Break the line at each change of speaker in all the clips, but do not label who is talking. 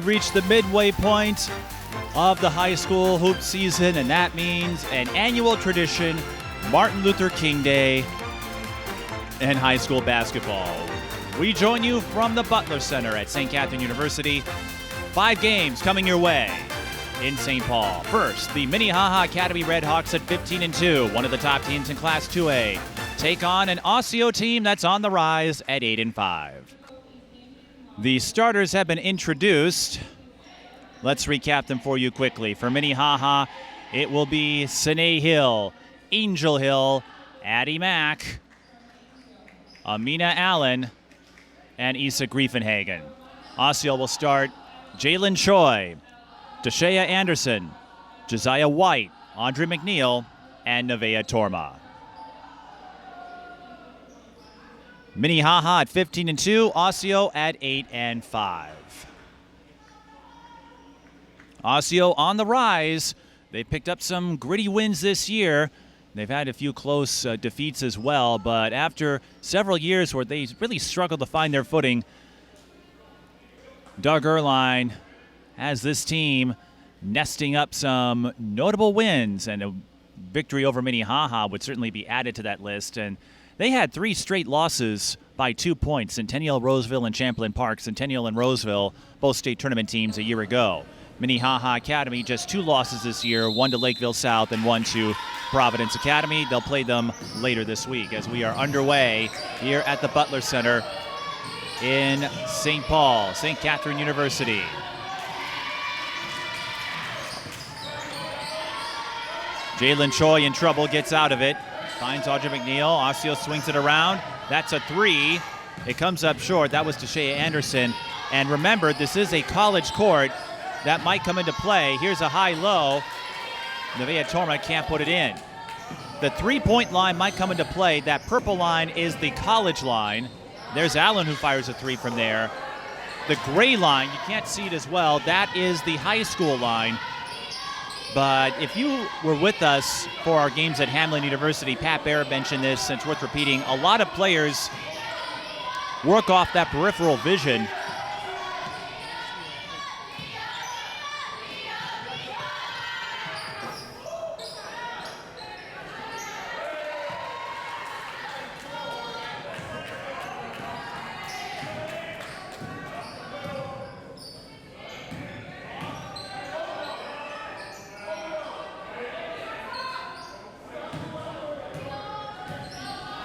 we've reached the midway point of the high school hoop season, and that means an annual tradition, Martin Luther King Day and high school basketball. We join you from the Butler Center at St. Catherine University. 5 games coming your way in St. Paul. First, the Minnehaha Academy Redhawks at 15-2, one of the top teams in Class 2A, take on an Osseo team that's on the rise at 8-5. The starters have been introduced. Let's recap them for you quickly. For Minnehaha, it will be Sine Hill, Angel Hill, Addie Mack, Amina Allen, and Isa Griefenhagen. Osseo will start Jaelyn Choi, Deshea Anderson, Josiah White, Andre McNeil, and Nevaeh Torma. Minnehaha at 15-2, Osseo at 8-5. Osseo on the rise. They picked up some gritty wins this year. They've had a few close defeats as well, but after several years where they really struggled to find their footing, Doug Erline has this team nesting up some notable wins, and a victory over Minnehaha would certainly be added to that list. And they had 3 straight losses by 2 points, Centennial, Roseville, and Champlain Park. Centennial and Roseville, both state tournament teams a year ago. Minnehaha Academy, just 2 losses this year, 1 to Lakeville South and 1 to Providence Academy. They'll play them later this week as we are underway here at the Butler Center in St. Paul, St. Catherine University. Jaelyn Choi in trouble, gets out of it. Finds Audrey McNeil. Osseo swings it around. That's a 3. It comes up short. That was Deshea Anderson. And remember, this is a college court. That might come into play. Here's a high-low. Nevaeh Torma can't put it in. The 3-point line might come into play. That purple line is the college line. There's Allen who fires a 3 from there. The gray line, you can't see it as well, that is the high school line. But if you were with us for our games at Hamline University, Pat Barrett mentioned this, and it's worth repeating. A lot of players work off that peripheral vision.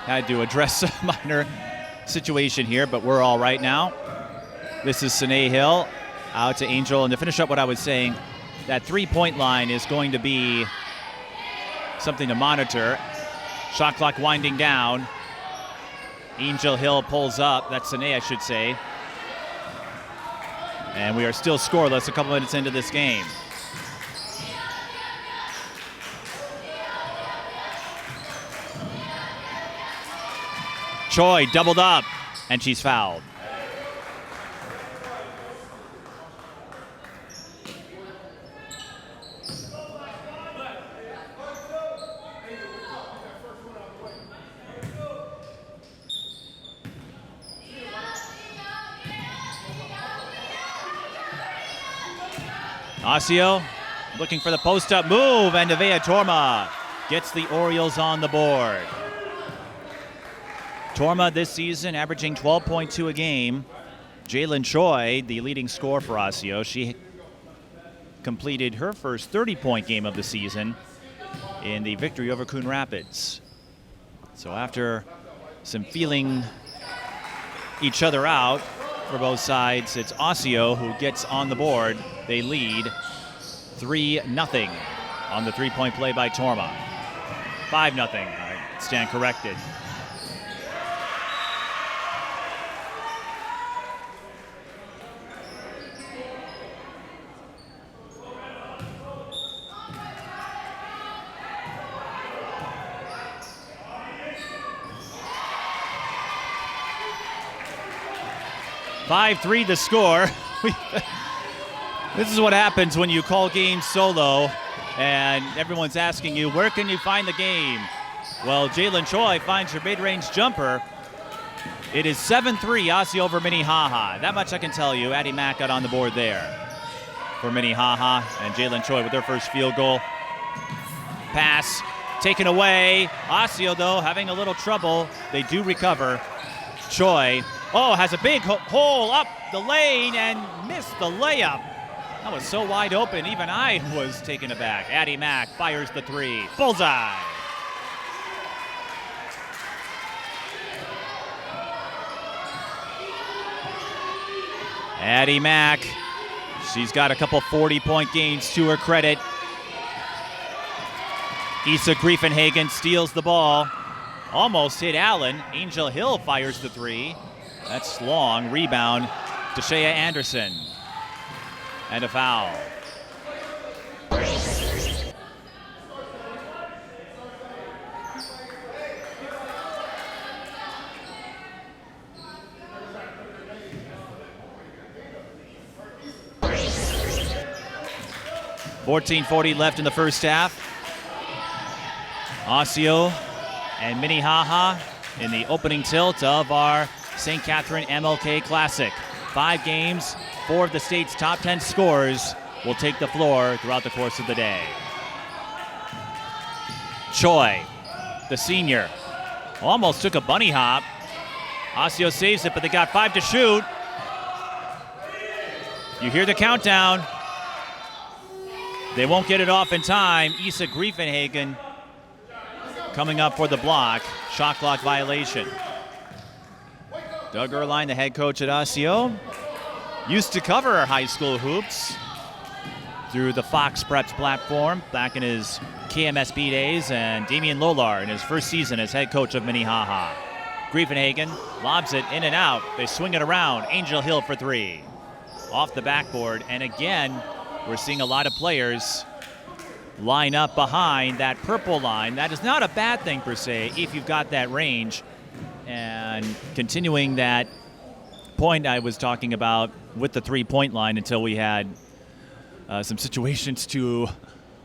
Had to address a minor situation here, but we're all right now. This is Sine Hill out to Angel. And to finish up what I was saying, that 3-point line is going to be something to monitor. Shot clock winding down. Angel Hill pulls up. That's Sine, I should say. And we are still scoreless a couple minutes into this game. Choi doubled up, and she's fouled. Osseo looking for the post-up move, and Nevaeh Torma gets the Orioles on the board. Torma this season averaging 12.2 a game. Jaelyn Choi, the leading scorer for Osseo, she completed her first 30-point game of the season in the victory over Coon Rapids. So after some feeling each other out for both sides, it's Osseo who gets on the board. They lead 3-0 on the 3-point play by Torma. 5-0, I stand corrected. .5-3 the score. This is what happens when you call games solo and everyone's asking you, where can you find the game? Well, Jaelyn Choi finds her mid-range jumper. It is 7-3 Osseo over Minnehaha. That much I can tell you. Addie Mack got on the board there. for Minnehaha, and Jaelyn Choi with their first field goal. Pass taken away. Osseo, though, having a little trouble. They do recover. Choi, has a big hole up the lane and missed the layup. That was so wide open, even I was taken aback. Addie Mack fires the three. Bullseye. Addie Mack, she's got a couple 40-point games to her credit. Issa Griefenhagen steals the ball. Almost hit Allen. Angel Hill fires the three. That's long. Rebound to Shea Anderson. And a foul. .14:40 left in the first half. Osseo and Minnehaha in the opening tilt of our St. Catherine MLK Classic. 5 games, 4 of the state's top 10 scorers will take the floor throughout the course of the day. Choi, the senior, almost took a bunny hop. Osseo saves it, but they got 5 to shoot. You hear the countdown. They won't get it off in time. Issa Griefenhagen coming up for the block. Shot clock violation. Doug Erline, the head coach at Osseo, used to cover our high school hoops through the Fox Preps platform back in his KMSB days, and Damian Lolar in his first season as head coach of Minnehaha. Griefenhagen lobs it in and out. They swing it around. Angel Hill for 3. Off the backboard, and again, we're seeing a lot of players line up behind that purple line. That is not a bad thing per se if you've got that range. And continuing that point I was talking about with the three-point line until we had some situations to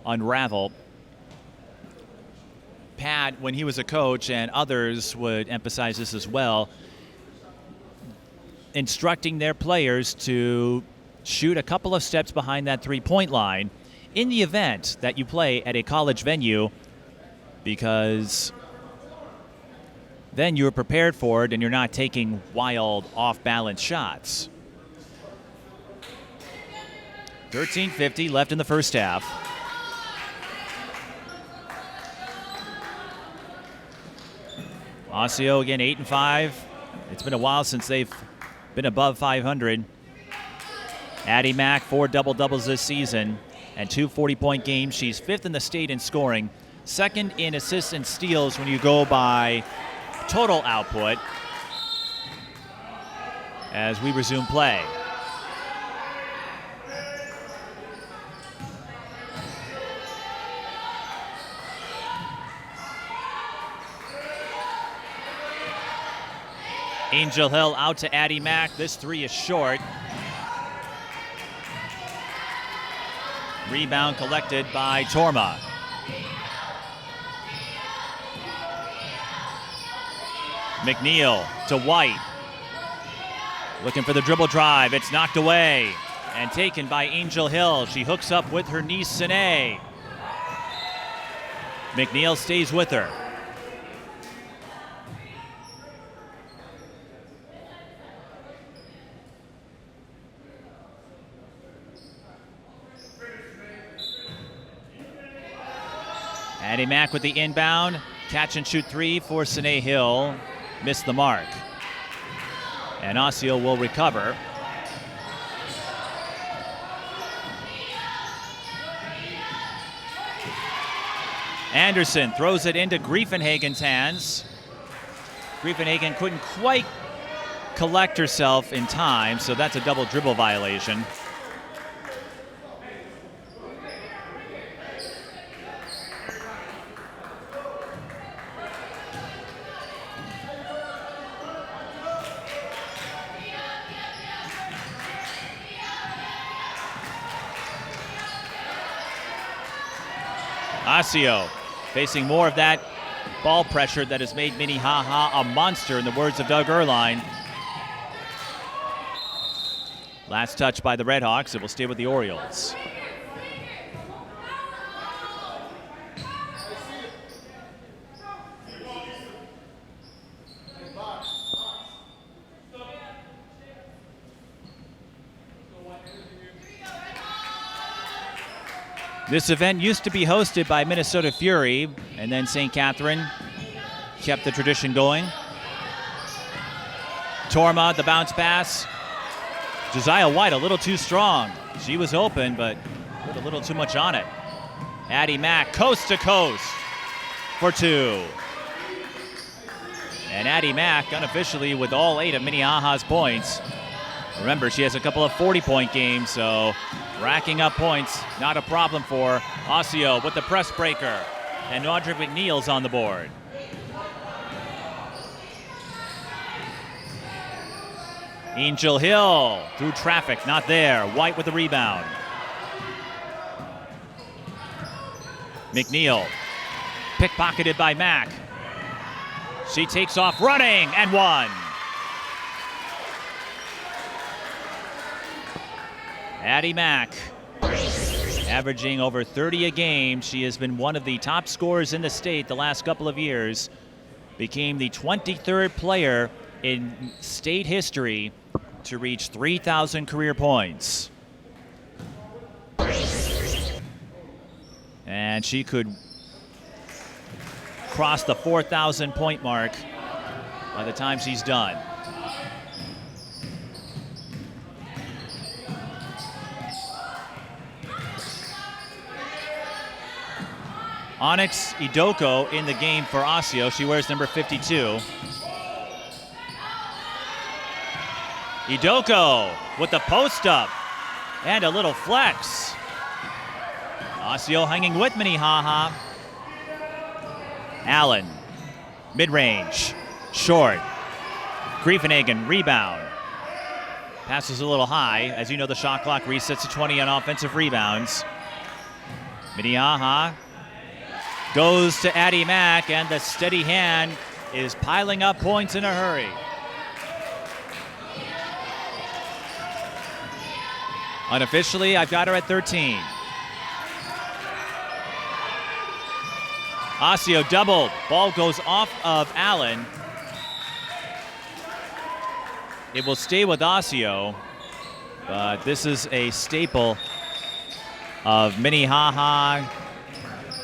unravel. Pat, when he was a coach, and others would emphasize this as well, instructing their players to shoot a couple of steps behind that three-point line in the event that you play at a college venue, because then you're prepared for it and you're not taking wild, off-balance shots. 13:50 left in the first half. Osseo again 8-5. It's been a while since they've been above 500. Addie Mack, 4 double-doubles this season and 2 40-point games. She's 5th in the state in scoring, 2nd in assists and steals when you go by total output as we resume play. Angel Hill out to Addie Mack. This 3 is short. Rebound collected by Torma. McNeil to White. Looking for the dribble drive. It's knocked away and taken by Angel Hill. She hooks up with her niece, Sine. McNeil stays with her. Addie Mack with the inbound. Catch and shoot 3 for Sine Hill. Missed the mark. And Osseo will recover. Anderson throws it into Griefenhagen's hands. Griefenhagen couldn't quite collect herself in time, so that's a double dribble violation. Osseo facing more of that ball pressure that has made Minnehaha a monster, in the words of Doug Erline. Last touch by the Redhawks. It will stay with the Orioles. This event used to be hosted by Minnesota Fury, and then St. Catherine kept the tradition going. Torma, the bounce pass. Josiah White a little too strong. She was open, but put a little too much on it. Addie Mack, coast to coast for 2. And Addie Mack unofficially with all 8 of Minnehaha's points. Remember, she has a couple of 40-point games, so racking up points, not a problem for Osseo with the press breaker. And Audrey McNeil's on the board. Angel Hill through traffic, not there. White with the rebound. McNeil, pickpocketed by Mack. She takes off running and 1. Addie Mack, averaging over 30 a game. She has been one of the top scorers in the state the last couple of years. Became the 23rd player in state history to reach 3,000 career points. And she could cross the 4,000 point mark by the time she's done. Onyx Idoko in the game for Osseo. She wears number 52. Idoko with the post up and a little flex. Osseo hanging with Minnehaha. Allen, mid-range, short. Griefenhagen, rebound. Passes a little high. As you know, the shot clock resets to 20 on offensive rebounds. Minnehaha goes to Addie Mack, and the steady hand is piling up points in a hurry. Unofficially, I've got her at 13. Osseo doubled. Ball goes off of Allen. It will stay with Osseo, but this is a staple of Minnehaha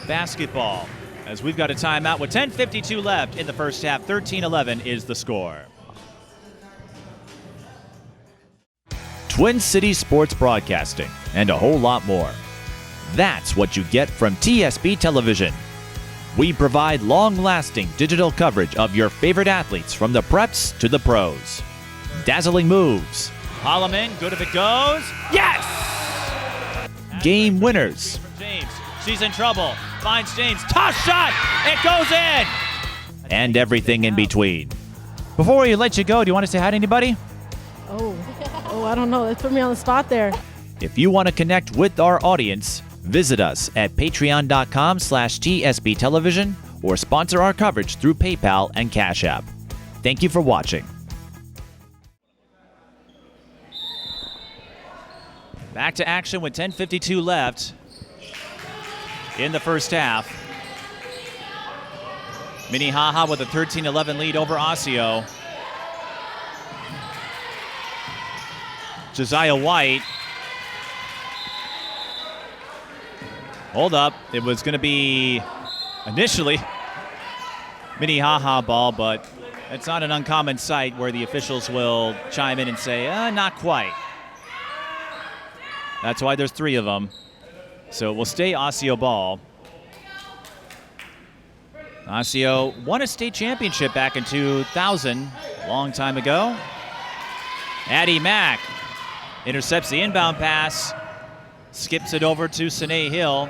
basketball, as we've got a timeout with 10:52 left in the first half. 13-11 is the score. Twin Cities Sports Broadcasting and a whole lot more. That's what you get from TSB Television. We provide long-lasting digital coverage of your favorite athletes from the preps to the pros. Dazzling moves. Holloman, good if it goes. Yes! Game winners. James, she's in trouble. Finds James, toss shot, it goes in! And everything in between. Before we let you go, do you want to say hi to anybody?
Oh, I don't know. Let's put me on the spot there.
If you want to connect with our audience, visit us at patreon.com/TSB Television or sponsor our coverage through PayPal and Cash App. Thank you for watching. Back to action with 10:52 left in the first half. Minnehaha with a 13-11 lead over Osseo. Josiah White. Hold up. It was going to be initially Minnehaha ball, but it's not an uncommon sight where the officials will chime in and say, not quite. That's why there's 3 of them. So it will stay Osseo ball. Osseo won a state championship back in 2000, a long time ago. Addie Mack intercepts the inbound pass, skips it over to Sine Hill.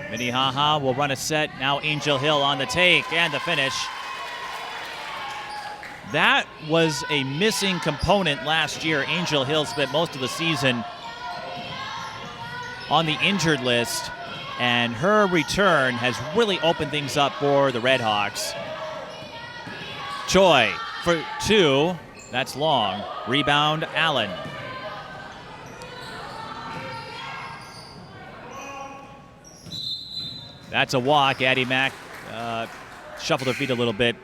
Minnehaha will run a set. Now Angel Hill on the take and the finish. That was a missing component last year. Angel Hill spent most of the season on the injured list, and her return has really opened things up for the Redhawks. Choi for 2. That's long. Rebound, Allen. That's a walk. Addie Mack shuffled her feet a little bit.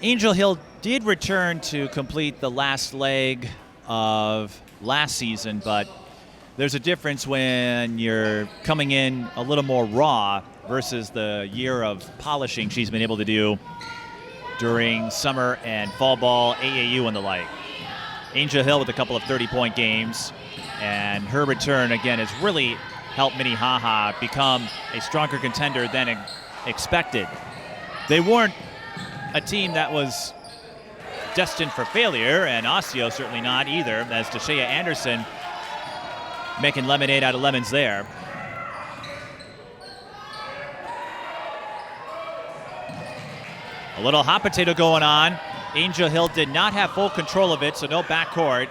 Angel Hill did return to complete the last leg of last season, but there's a difference when you're coming in a little more raw versus the year of polishing she's been able to do during summer and fall ball, AAU and the like. Angel Hill with a couple of 30-point games, and her return again has really helped Minnehaha become a stronger contender than expected. They weren't a team that was destined for failure, and Osseo certainly not either, as Deshea Anderson making lemonade out of lemons there. A little hot potato going on. Angel Hill did not have full control of it, so no backcourt.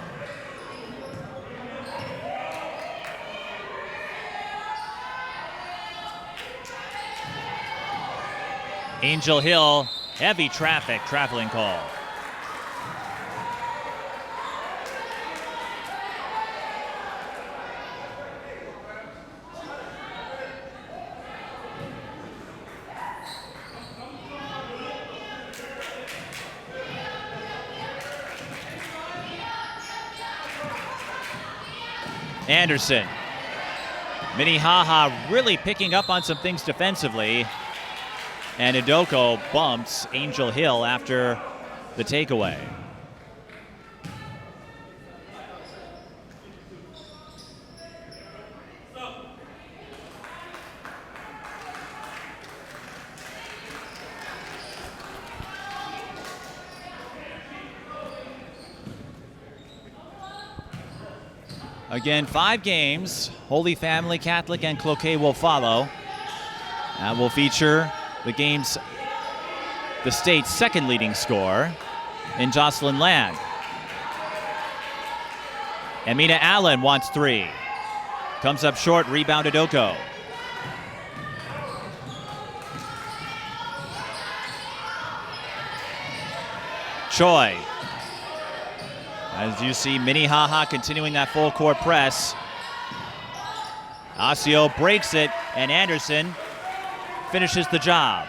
Angel Hill, heavy traffic, traveling call. Anderson. Minnehaha really picking up on some things defensively. And Idoko bumps Angel Hill after the takeaway. Again, 5 games. Holy Family Catholic and Cloquet will follow. That will feature the state's second leading scorer in Jocelyn Land. Amina Allen wants 3. Comes up short, rebound Idoko. Choi. As you see, Minnehaha continuing that full court press. Osseo breaks it, and Anderson finishes the job.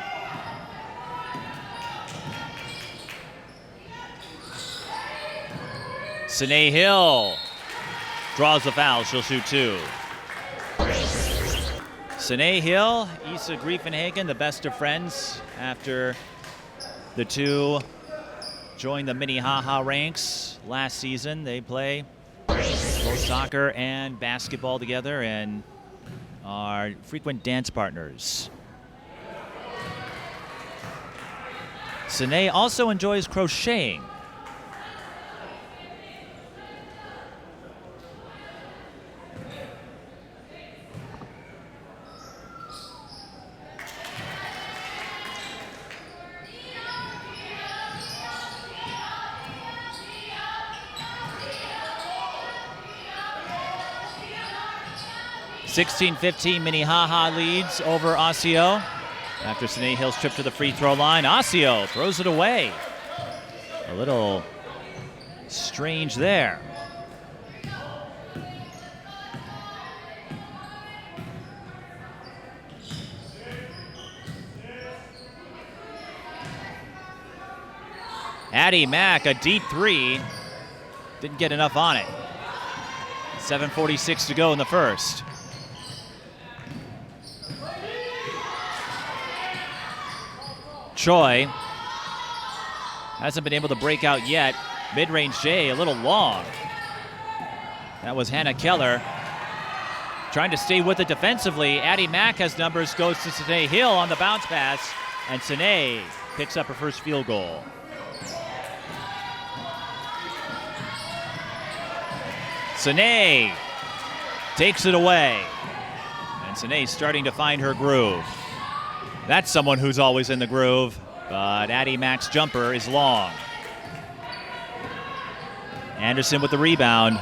Sine Hill draws the foul. She'll shoot 2. Sine Hill, Issa Griefenhagen, the best of friends after the two joined the Minnehaha ranks last season. They play both soccer and basketball together and are frequent dance partners. Sine also enjoys crocheting. (16-15) Minnehaha leads over Osseo after Sine Hill's trip to the free throw line. Osseo throws it away. A little strange there. Addie Mack, a deep 3. Didn't get enough on it. 7:46 to go in the first. Choi hasn't been able to break out yet. Mid-range J, a little long. That was Hannah Keller trying to stay with it defensively. Addie Mack has numbers, goes to Sine Hill on the bounce pass, and Sine picks up her first field goal. Sine takes it away, and Sine's starting to find her groove. That's someone who's always in the groove, but Addie Mack's jumper is long. Anderson with the rebound.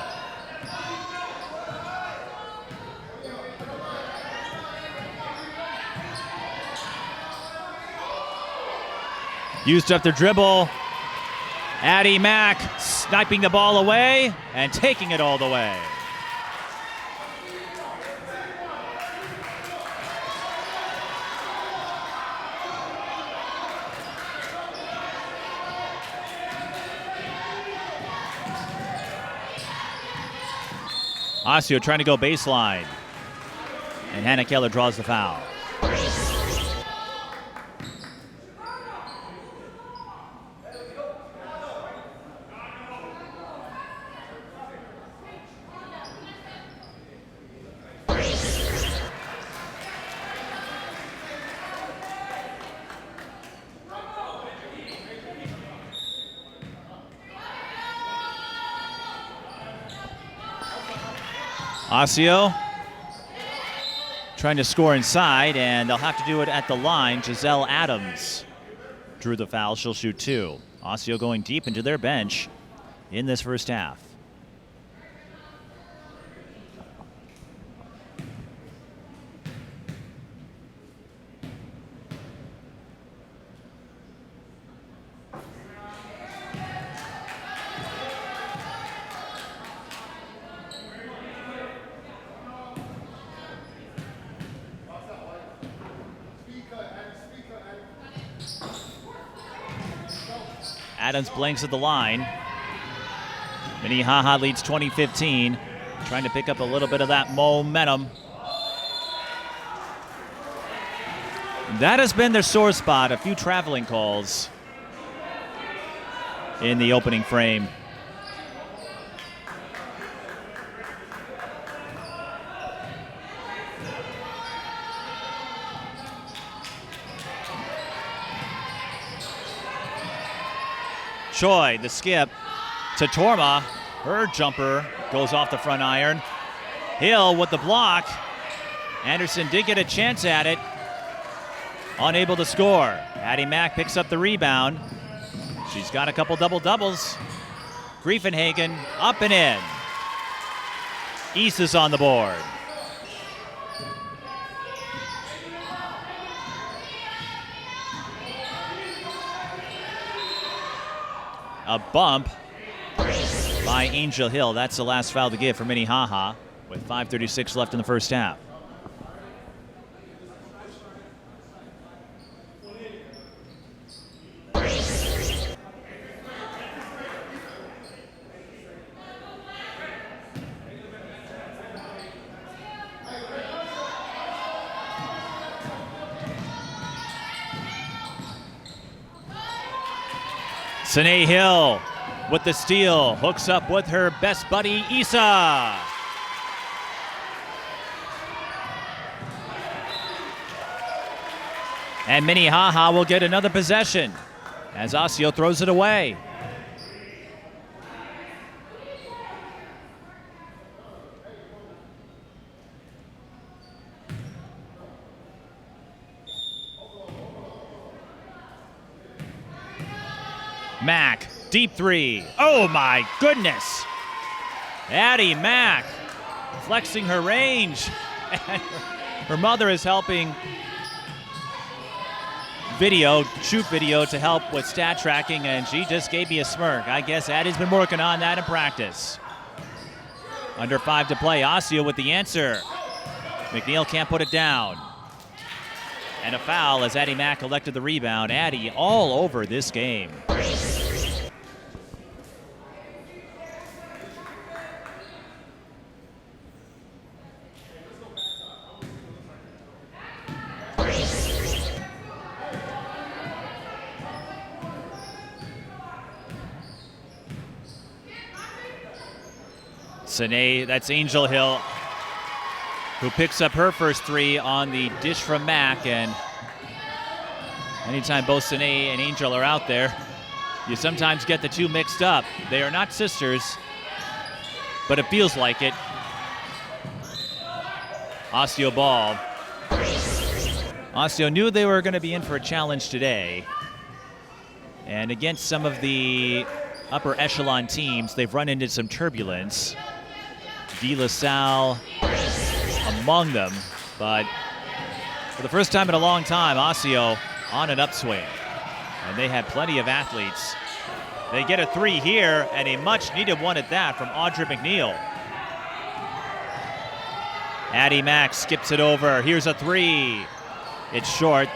Used up their dribble. Addie Mack sniping the ball away and taking it all the way. Osseo trying to go baseline. And Hannah Keller draws the foul. Osseo trying to score inside, and they'll have to do it at the line. Giselle Adams drew the foul. She'll shoot 2. Osseo going deep into their bench in this first half. Adams blanks at the line. Minnehaha leads 20-15, trying to pick up a little bit of that momentum. That has been their sore spot, a few traveling calls in the opening frame. Choi, the skip to Torma. Her jumper goes off the front iron. Hill with the block. Anderson did get a chance at it. Unable to score. Addie Mack picks up the rebound. She's got a couple double-doubles. Griefenhagen up and in. East is on the board. A bump by Angel Hill. That's the last foul to give for Minnehaha with 5:36 left in the first half. Sine Hill with the steal, hooks up with her best buddy, Issa. And Minnehaha will get another possession as Osseo throws it away. Mack, deep 3. Oh my goodness. Addie Mack flexing her range. And her mother is helping shoot video to help with stat tracking, and she just gave me a smirk. I guess Addie's been working on that in practice. Under 5 to play. Osseo with the answer. McNeil can't put it down. And a foul as Addie Mack collected the rebound. Addie all over this game. Sine, that's Angel Hill, who picks up her first 3 on the dish from Mack. And anytime both Sine and Angel are out there, you sometimes get the two mixed up. They are not sisters, but it feels like it. Osseo ball. Osseo knew they were going to be in for a challenge today. And against some of the upper echelon teams, they've run into some turbulence. De La Salle among them, but for the first time in a long time, Osseo on an upswing. And they had plenty of athletes They get a 3 here, and a much-needed one at that from Audra McNeil. Addie Mack skips it over. Here's a 3. It's short.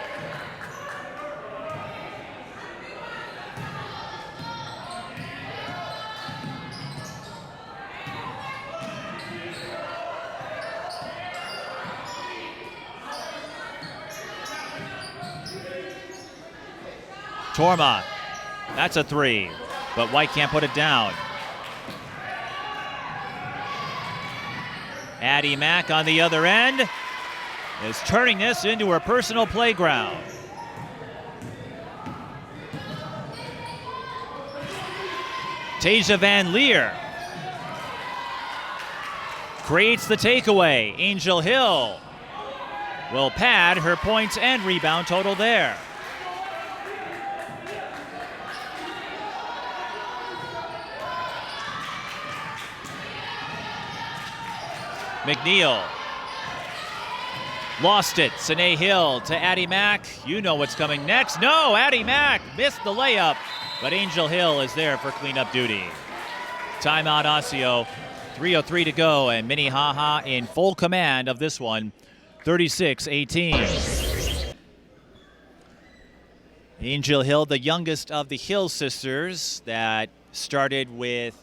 Torma, that's a 3, but White can't put it down. Addie Mack on the other end is turning this into her personal playground. Tasia Van Leer creates the takeaway. Angel Hill will pad her points and rebound total there. McNeil lost it. Sine Hill to Addie Mack. You know what's coming next. No, Addie Mack missed the layup, but Angel Hill is there for cleanup duty. Timeout Osseo. 3:03 to go, and Minnehaha in full command of this one, 36-18. Angel Hill, the youngest of the Hill sisters that started with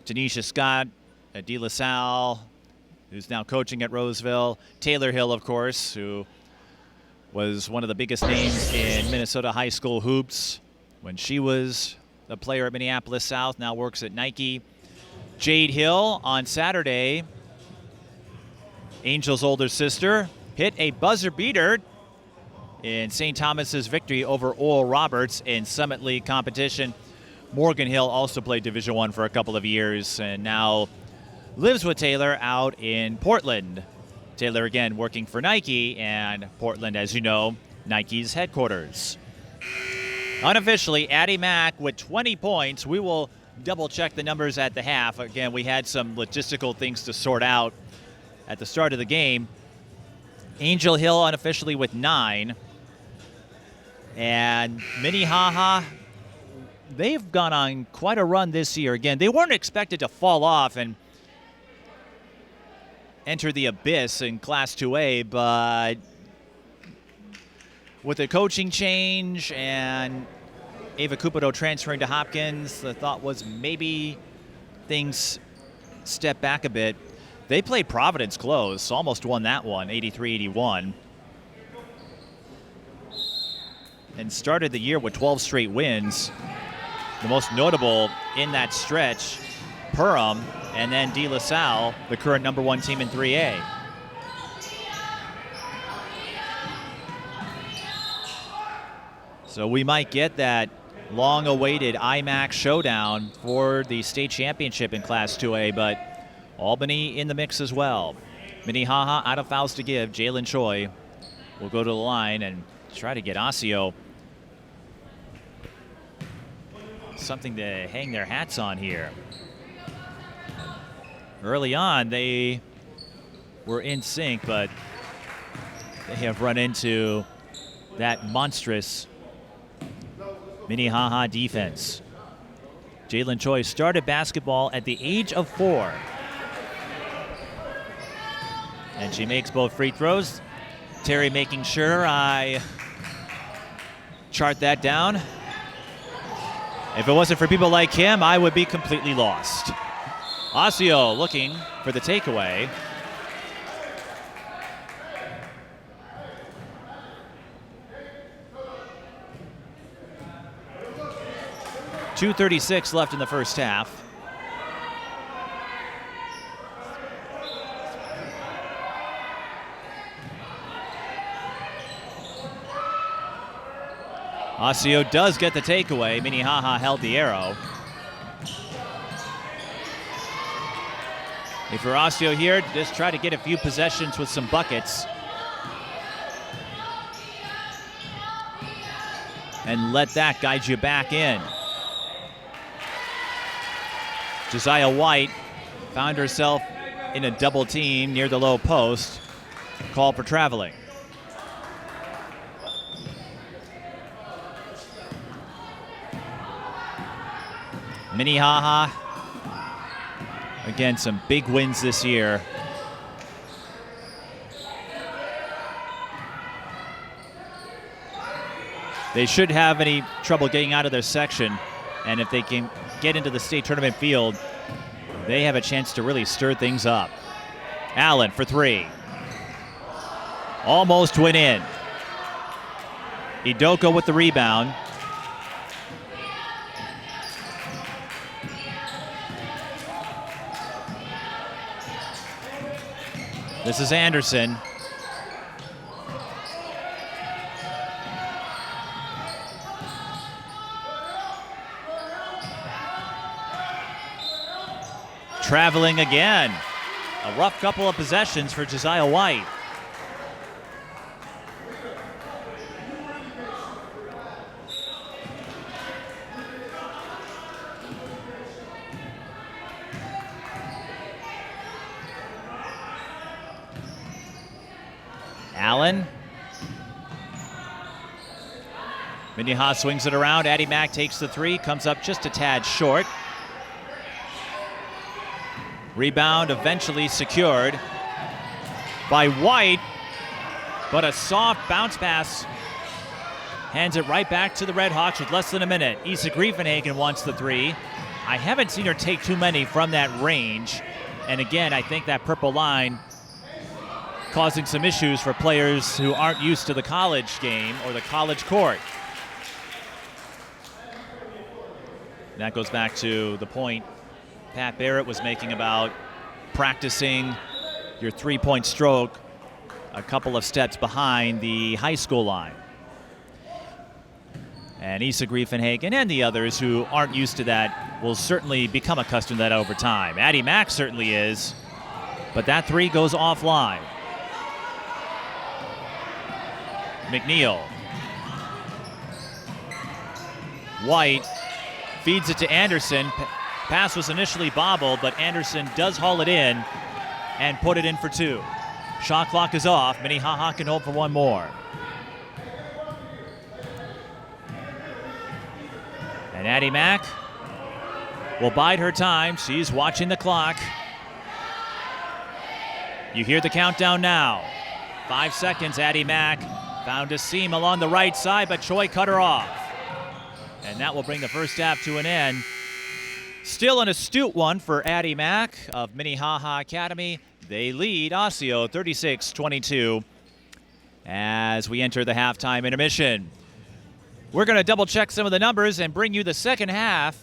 Tanisha Scott, Addi LaSalle, who's now coaching at Roseville. Taylor Hill, of course, who was one of the biggest names in Minnesota high school hoops when she was a player at Minneapolis South, now works at Nike. Jade Hill on Saturday, Angel's older sister, hit a buzzer beater in St. Thomas's victory over Oral Roberts in Summit League competition. Morgan Hill also played Division I for a couple of years and now lives with Taylor out in Portland. Taylor, again, working for Nike, and Portland, as you know, Nike's headquarters. Unofficially, Addie Mack with 20 points. We will double-check the numbers at the half. Again, we had some logistical things to sort out at the start of the game. Angel Hill unofficially with 9. And Minnehaha, they've gone on quite a run this year. Again, they weren't expected to fall off and enter the abyss in Class 2A, but with the coaching change and Ava Cupido transferring to Hopkins, the thought was maybe things step back a bit. They played Providence close, almost won that one, 83-81. And started the year with 12 straight wins. The most notable in that stretch, Perham, and then De La Salle, the current number 1 team in 3A. So we might get that long-awaited IMAC showdown for the state championship in Class 2A, but Albany in the mix as well. Minnehaha out of fouls to give. Jaelyn Choi will go to the line and try to get Osseo something to hang their hats on here. Early on, they were in sync, but they have run into that monstrous Minnehaha defense. Jaelyn Choi started basketball at the age of 4. And she makes both free throws. Terry making sure I chart that down. If it wasn't for people like him, I would be completely lost. Osseo looking for the takeaway. .236 left in the first half. Osseo does get the takeaway. Minnehaha held the arrow. If you're Osseo here, just try to get a few possessions with some buckets. And let that guide you back in. Josiah White found herself in a double team near the low post. Call for traveling. Minnehaha, again, some big wins this year. They shouldn't have any trouble getting out of their section, and if they can get into the state tournament field, they have a chance to really stir things up. Allen for three. Almost went in. Idoko with the rebound. This is Anderson. Traveling again. A rough couple of possessions for Josiah White. Allen. Minnehaha swings it around. Addie Mack takes the three, comes up just a tad short. Rebound eventually secured by White, but a soft bounce pass hands it right back to the Red Hawks with less than a minute. Isa Griefenhagen wants the three. I haven't seen her take too many from that range. And again, I think that purple line causing some issues for players who aren't used to the college game or the college court. And that goes back to the point Pat Barrett was making about practicing your three-point stroke a couple of steps behind the high school line. And Isa Griefenhagen and the others who aren't used to that will certainly become accustomed to that over time. Addie Mack certainly is, but that three goes offline. McNeil. White feeds it to Anderson. Pass was initially bobbled, but Anderson does haul it in and put it in for two. Shot clock is off. Minnehaha can hold for one more. And Addie Mack will bide her time. She's watching the clock. You hear the countdown now. 5 seconds. Addie Mack found a seam along the right side, but Choi cut her off. And that will bring the first half to an end. Still an astute one for Addie Mack of Minnehaha Academy. They lead Osseo 36-22 as we enter the halftime intermission. We're going to double check some of the numbers and bring you the second half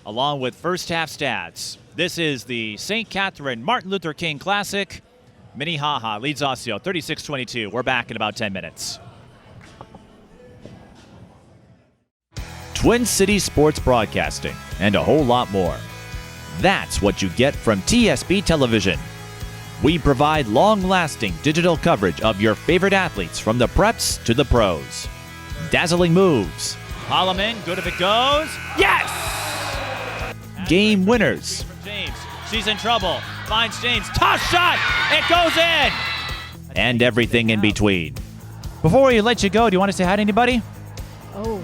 along with first half stats. This is the St. Catherine Martin Luther King Classic. Minnehaha leads Osseo 36-22. We're back in about 10 minutes. Twin Cities Sports Broadcasting, and a whole lot more. That's what you get from TSB Television. We provide long-lasting digital coverage of your favorite athletes from the preps to the pros. Dazzling moves. Holloman, good if it goes. Yes! Game winners. James, she's in trouble. Finds James, toss shot, it goes in! And everything in between. Before we let you go, do you want to say hi to anybody?
Oh,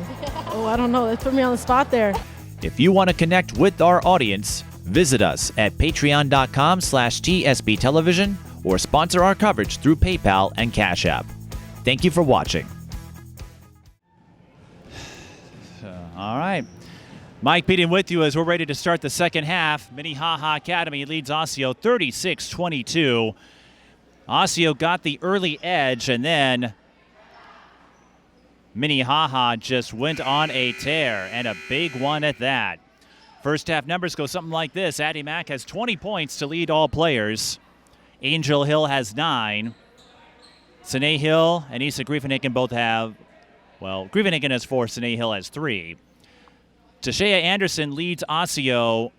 I don't know. That put me on the spot there.
If you want to connect with our audience, visit us at patreon.com/TSB Television or sponsor our coverage through PayPal and Cash App. Thank you for watching. All right. Mike Beaton with you as we're ready to start the second half. Minnehaha Academy leads Osseo 36-22. Osseo got the early edge, and then Minnehaha just went on a tear, and a big one at that. First half numbers go something like this. Addie Mack has 20 points to lead all players. Angel Hill has 9. Sine Hill and Isa Griefenhagen both have, well, Griefenhagen has 4, Sine Hill has 3. Tashea Anderson leads Osseo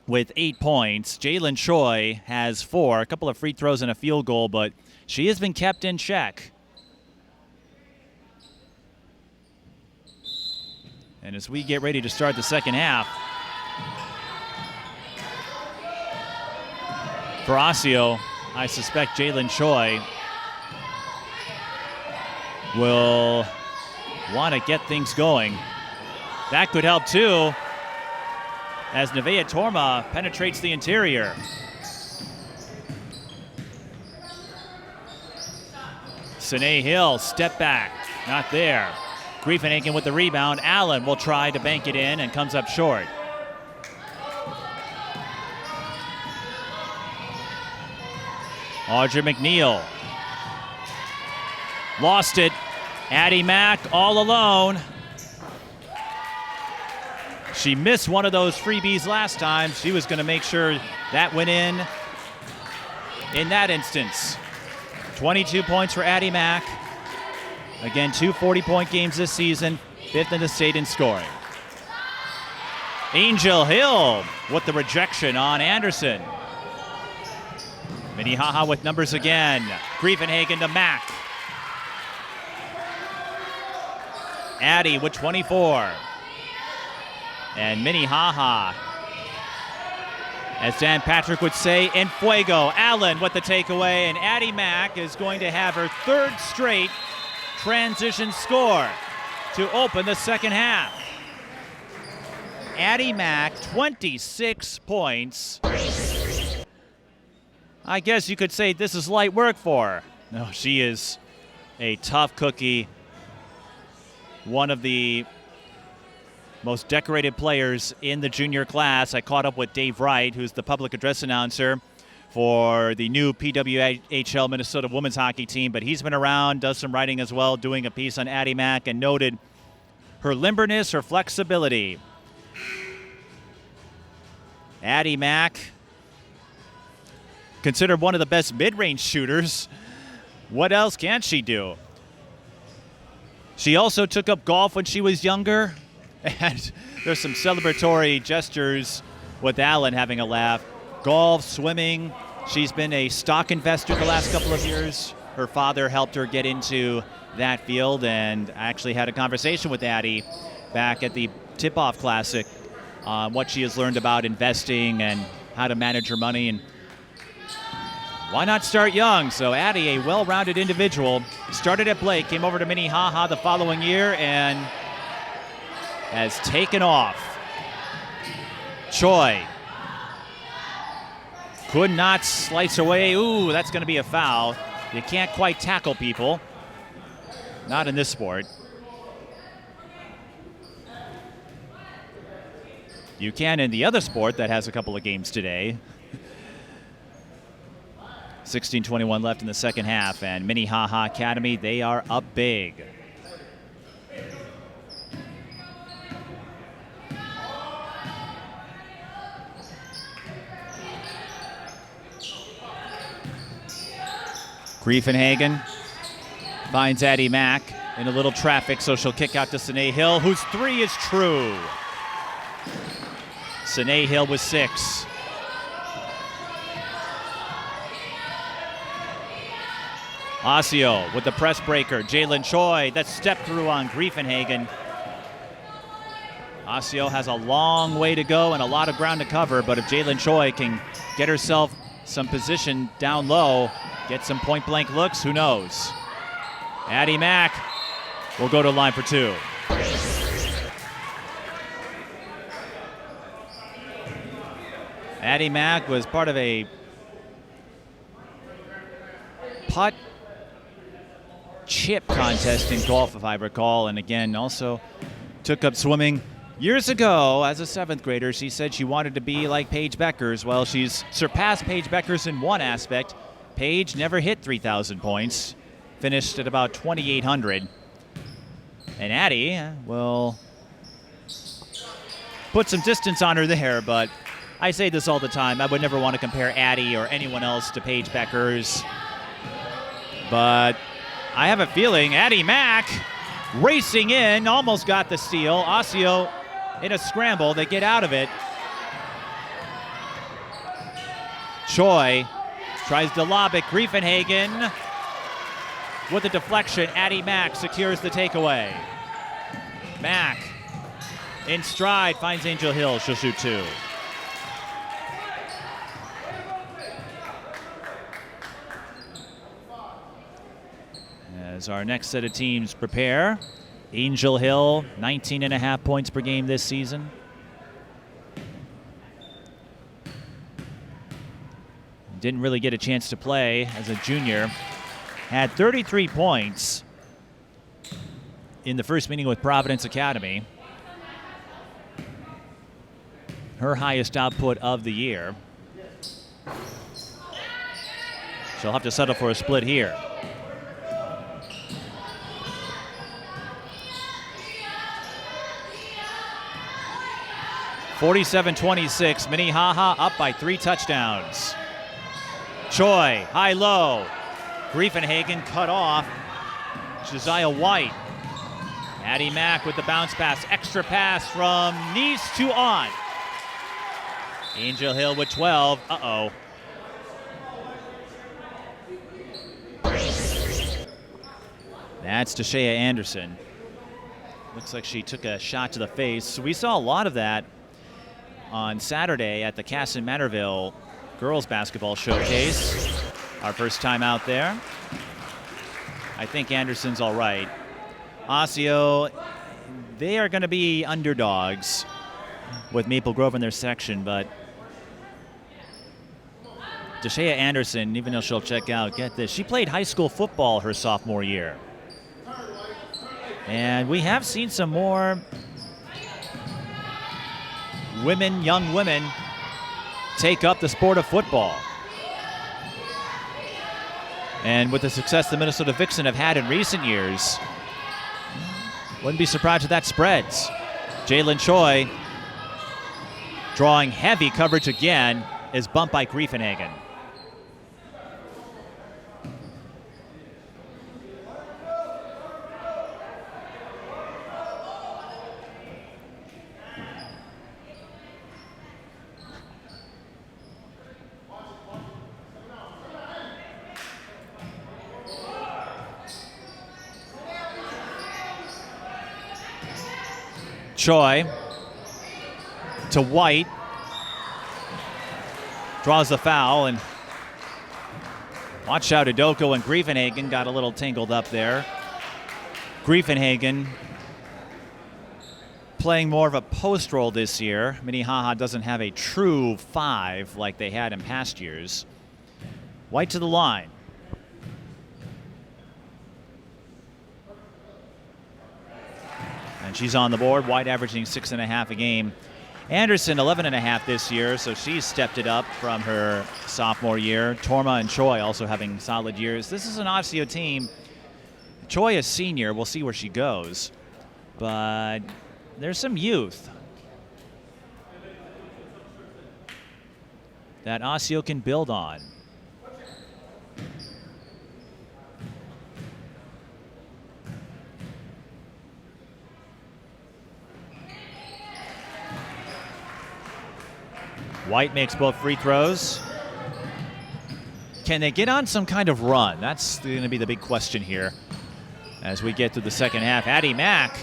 with 8 points. Jaelyn Choi has 4, a couple of free throws and a field goal, but she has been kept in check. And as we get ready to start the second half, for Osseo, I suspect Jaelyn Choi will want to get things going. That could help too. as Nevaeh Torma penetrates the interior. Sine Hill, step back, not there. Griefenhagen with the rebound. Allen will try to bank it in and comes up short. Audrey McNeil. Lost it. Addie Mack all alone. She missed one of those freebies last time. She was going to make sure that went in that instance. 22 points for Addie Mack. Again, 2 40-point games this season, 5th in the state in scoring. Angel Hill with the rejection on Anderson. Minnehaha with numbers again. Griefenhagen to Mack. Addi with 24. And Minnehaha, as Dan Patrick would say, en fuego. Allen with the takeaway, and Addie Mack is going to have her 3rd straight transition score to open the second half. Addie Mack, 26 points. I guess you could say this is light work for her. No, she is a tough cookie. One of the most decorated players in the junior class. I caught up with Dave Wright, who's the public address announcer for the new PWHL Minnesota women's hockey team, but he's been around, does some writing as well, doing a piece on Addie Mack, and noted her limberness, her flexibility. Addie Mack, considered one of the best mid-range shooters. What else can she do? She also took up golf when she was younger, and there's some celebratory gestures with Allen having a laugh. Golf, swimming. She's been a stock investor the last couple of years. Her father helped her get into that field, and I actually had a conversation with Addi back at the Tip-Off Classic on what she has learned about investing and how to manage her money, and why not start young? So Addi, a well-rounded individual, started at Blake, came over to Minnehaha the following year, and has taken off. Choi could not slice away. Ooh, that's going to be a foul. You can't quite tackle people. Not in this sport. You can in the other sport that has a couple of games today. 16:21 left in the second half, and Minnehaha Academy, they are up big. Griefenhagen finds Addie Mack in a little traffic, so she'll kick out to Sine Hill, whose 3 is true. Sine Hill with 6. Osseo with the press breaker. Jaelyn Choi, that step through on Griefenhagen. Osseo has a long way to go and a lot of ground to cover, but if Jaelyn Choi can get herself some position down low, get some point-blank looks, who knows? Addie Mack will go to line for 2. Addie Mack was part of a putt chip contest in golf, if I recall, and again, also took up swimming. Years ago, as a 7th grader, she said she wanted to be like Paige Beckers. Well, she's surpassed Paige Beckers in one aspect. Paige never hit 3,000 points, finished at about 2,800. And Addie will put some distance on her there, but I say this all the time. I would never want to compare Addie or anyone else to Paige Beckers. But I have a feeling Addie Mack racing in, almost got the steal. Osseo in a scramble, they get out of it. Choi tries to lob it. Griefenhagen with a deflection. Addie Mack secures the takeaway. Mack in stride finds Angel Hill. She'll shoot 2. As our next set of teams prepare, Angel Hill, 19.5 points per game this season. didn't really get a chance to play as a junior. Had 33 points in the first meeting with Providence Academy. Her highest output of the year. She'll have to settle for a split here. (47-26), Minnehaha up by 3 touchdowns. Choi, high-low. Griefenhagen cut off. Josiah White. Addie Mack with the bounce pass. Extra pass from Nice to on. Angel Hill with 12. Uh-oh. That's Deshea Anderson. Looks like she took a shot to the face. We saw a lot of that on Saturday at the Casson Manorville Girls Basketball Showcase. Our first time out there. I think Anderson's all right. Osseo, they are going to be underdogs with Maple Grove in their section, but Deshea Anderson, even though she'll check out, get this, she played high school football her sophomore year. And we have seen some more women, young women, take up the sport of football. And with the success the Minnesota Vixen have had in recent years, wouldn't be surprised if that spreads. Jaelyn Choi, drawing heavy coverage again, is bumped by Griefenhagen. Choi to White, draws the foul, and watch out, Udoko and Griefenhagen got a little tangled up there. Griefenhagen playing more of a post role this year. Minnehaha doesn't have a true 5 like they had in past years. White to the line. And she's on the board. White averaging 6.5 a game. Anderson 11.5 this year, so she's stepped it up from her sophomore year. Torma and Choi also having solid years. This is an Osseo team. Choi is senior. We'll see where she goes. But there's some youth that Osseo can build on. White makes both free throws. Can they get on some kind of run? That's going to be the big question here as we get to the second half. Addie Mack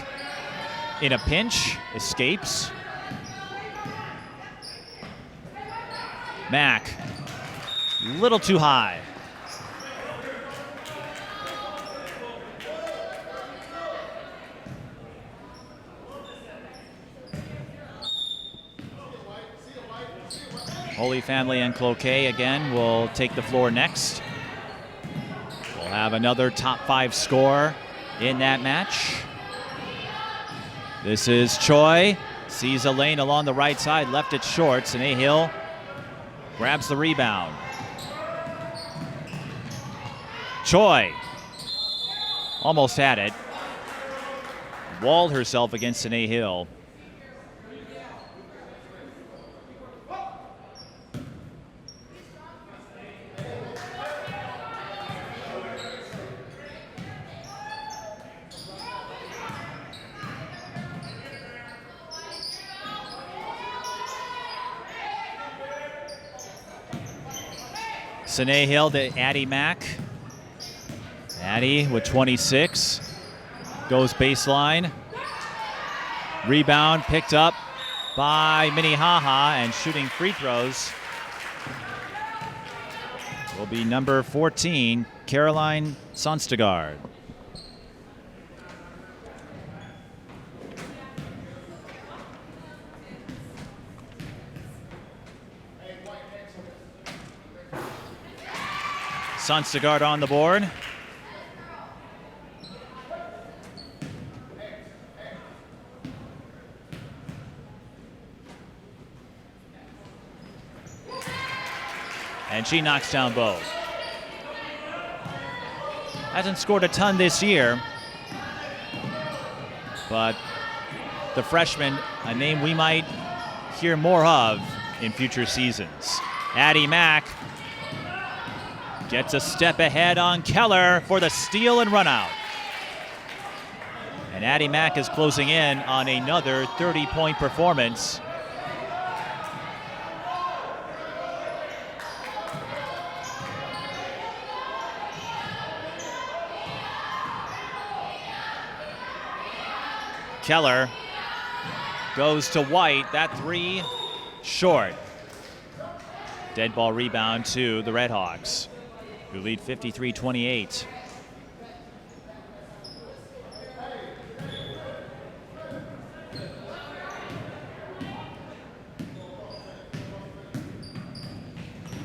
in a pinch, escapes. Mack, little too high. Holy Family and Cloquet again will take the floor next. We'll have another top 5 scorer in that match. This is Choi. Sees a lane along the right side, left it short. Sine Hill grabs the rebound. Choi almost had it. Walled herself against Sine Hill. Sine Hill to Addie Mack. Addie with 26. Goes baseline. Rebound picked up by Minnehaha, and shooting free throws will be number 14, Caroline Sonstegard. Sunstagard on the board. And she knocks down both. Hasn't scored a ton this year, but the freshman, a name we might hear more of in future seasons. Addie Mack gets a step ahead on Keller for the steal and run out. And Addie Mack is closing in on another 30-point performance. Keller goes to White. That three short. Dead ball rebound to the Redhawks, who lead 53-28.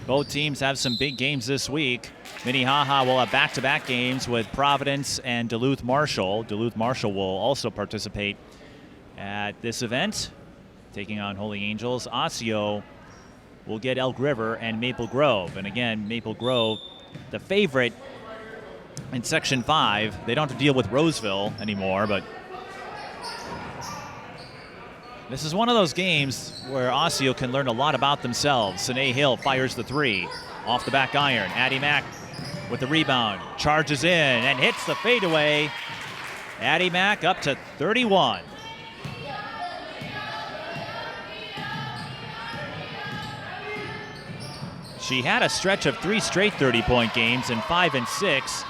Both teams have some big games this week. Minnehaha will have back-to-back games with Providence and Duluth Marshall. Duluth Marshall will also participate at this event, taking on Holy Angels. Osseo will get Elk River and Maple Grove. And again, Maple Grove, the favorite in Section 5. They don't have to deal with Roseville anymore, but this is one of those games where Osseo can learn a lot about themselves. Sine Hill fires the three off the back iron. Addie Mack with the rebound, charges in and hits the fadeaway. Addie Mack up to 31. She had a stretch of 3 straight 30-point games in 5 and 6.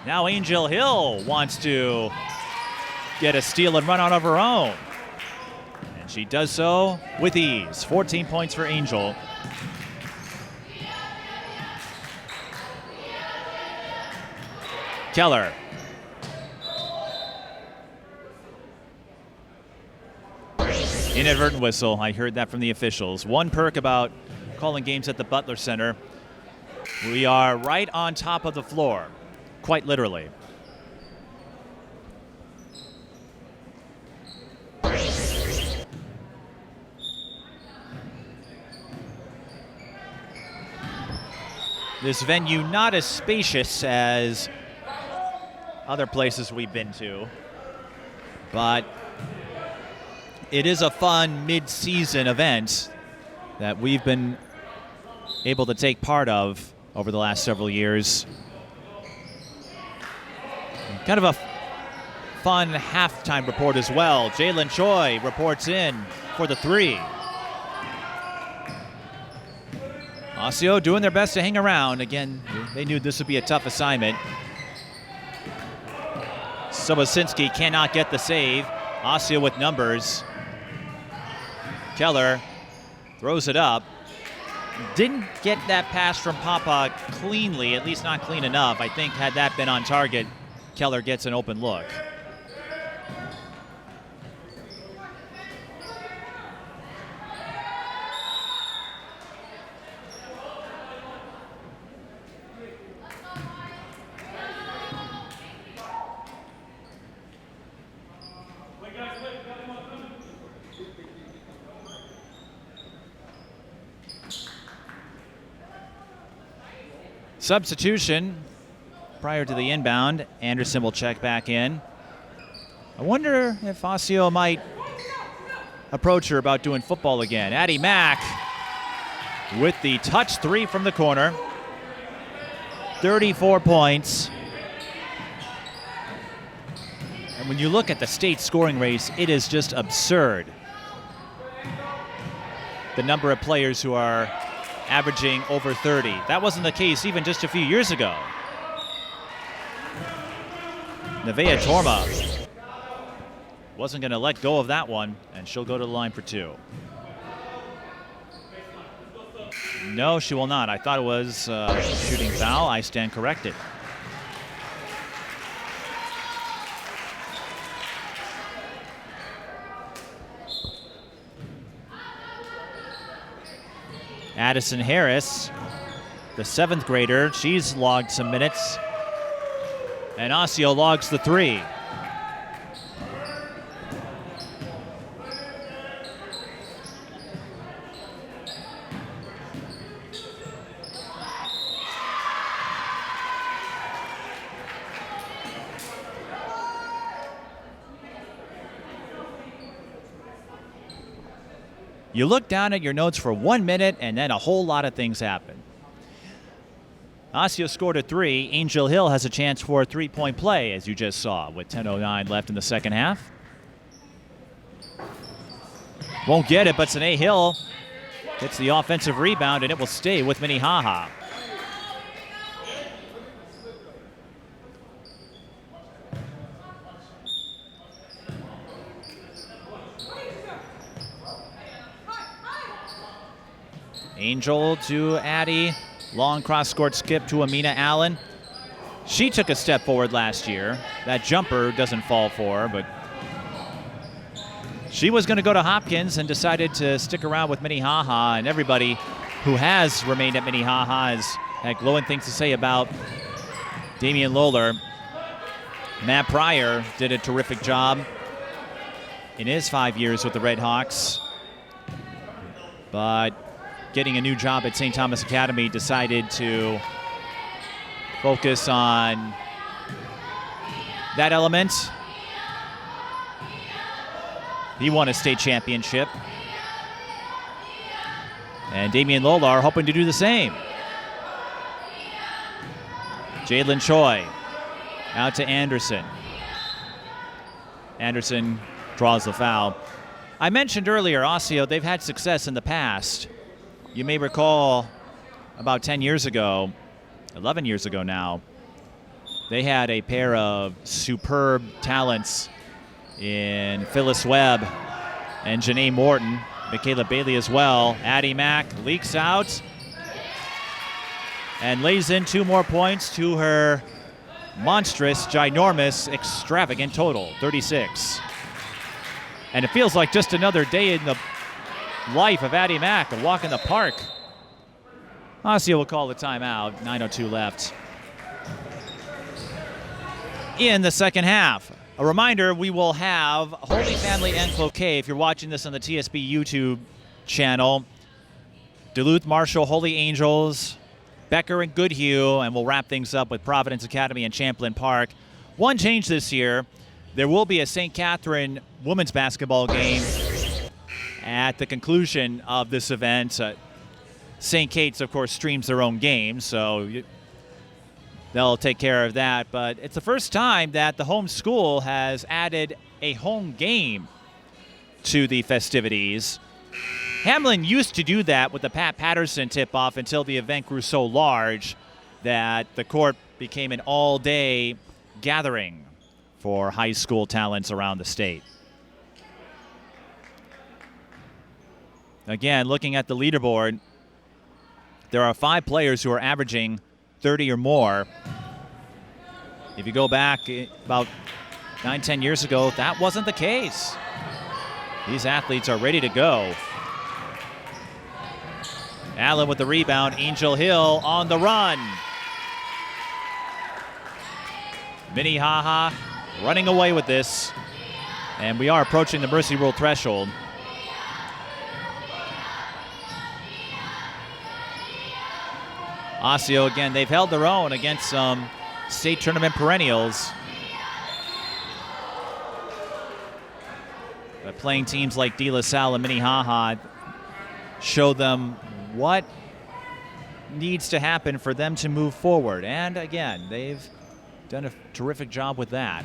Now Angel Hill wants to get a steal and run out of her own. And she does so with ease. 14 points for Angel. Keller. Inadvertent whistle. I heard that from the officials. One perk about calling games at the Butler Center: we are right on top of the floor, quite literally. This venue not as spacious as other places we've been to, but it is a fun mid-season event that we've been able to take part of over the last several years. Kind of a fun halftime report as well. Jaelyn Choi reports in for the three. Osseo doing their best to hang around. Again, they knew this would be a tough assignment. Sobocinski cannot get the save. Osseo with numbers. Keller throws it up. Didn't get that pass from Papa cleanly, at least not clean enough. I think had that been on target, Keller gets an open look. Substitution prior to the inbound. Anderson will check back in. I wonder if Osseo might approach her about doing football again. Addie Mack with the touch three from the corner. 34 points. And when you look at the state scoring race, it is just absurd. The number of players who are averaging over 30. That wasn't the case even just a few years ago. Nevaeh Torma wasn't going to let go of that one, and she'll go to the line for two. No, she will not. I thought it was a shooting foul. I stand corrected. Addison Harris the 7th grader. She's logged some minutes. And Osseo logs the 3. You look down at your notes for 1 minute, and then a whole lot of things happen. Osseo scored a 3. Angel Hill has a chance for a 3-point play, as you just saw, with 10:09 left in the second half. Won't get it, but Sine Hill gets the offensive rebound, and it will stay with Minnehaha. Angel to Addi. Long cross-court skip to Amina Allen. She took a step forward last year. That jumper doesn't fall for her, but she was going to go to Hopkins and decided to stick around with Minnehaha, and everybody who has remained at Minnehaha has had glowing things to say about Damian Lawler. Matt Pryor did a terrific job in his 5 years with the Red Hawks, but getting a new job at St. Thomas Academy, decided to focus on that element. He won a state championship. And Damian Lawler hoping to do the same. Jaelyn Choi out to Anderson. Anderson draws the foul. I mentioned earlier, Osseo, they've had success in the past. You may recall about 10 years ago, 11 years ago now, they had a pair of superb talents in Phyllis Webb and Janae Morton, Michaela Bailey as well. Addie Mack leaks out and lays in 2 more points to her monstrous, ginormous, extravagant total, 36. And it feels like just another day in the life of Addie Mack, a walk in the park. Osseo will call the timeout, 9:02 left in the second half. A reminder, we will have Holy Family and Cloquet, if you're watching this on the TSB YouTube channel, Duluth Marshall Holy Angels, Becker and Goodhue, and we'll wrap things up with Providence Academy and Champlain Park. One change this year, there will be a St. Catherine women's basketball game at the conclusion of this event. St. Kate's, of course, streams their own game, so they'll take care of that. But it's the first time that the home school has added a home game to the festivities. Hamlin used to do that with the Pat Patterson tip-off until the event grew so large that the court became an all-day gathering for high school talents around the state. Again, looking at the leaderboard, there are 5 players who are averaging 30 or more. If you go back about 9-10 years ago, that wasn't the case. These athletes are ready to go. Allen with the rebound. Angel Hill on the run. Minnehaha running away with this. And we are approaching the mercy rule threshold. Osseo, again, they've held their own against some state tournament perennials. But playing teams like De La Salle and Minnehaha show them what needs to happen for them to move forward. And again, they've done a terrific job with that.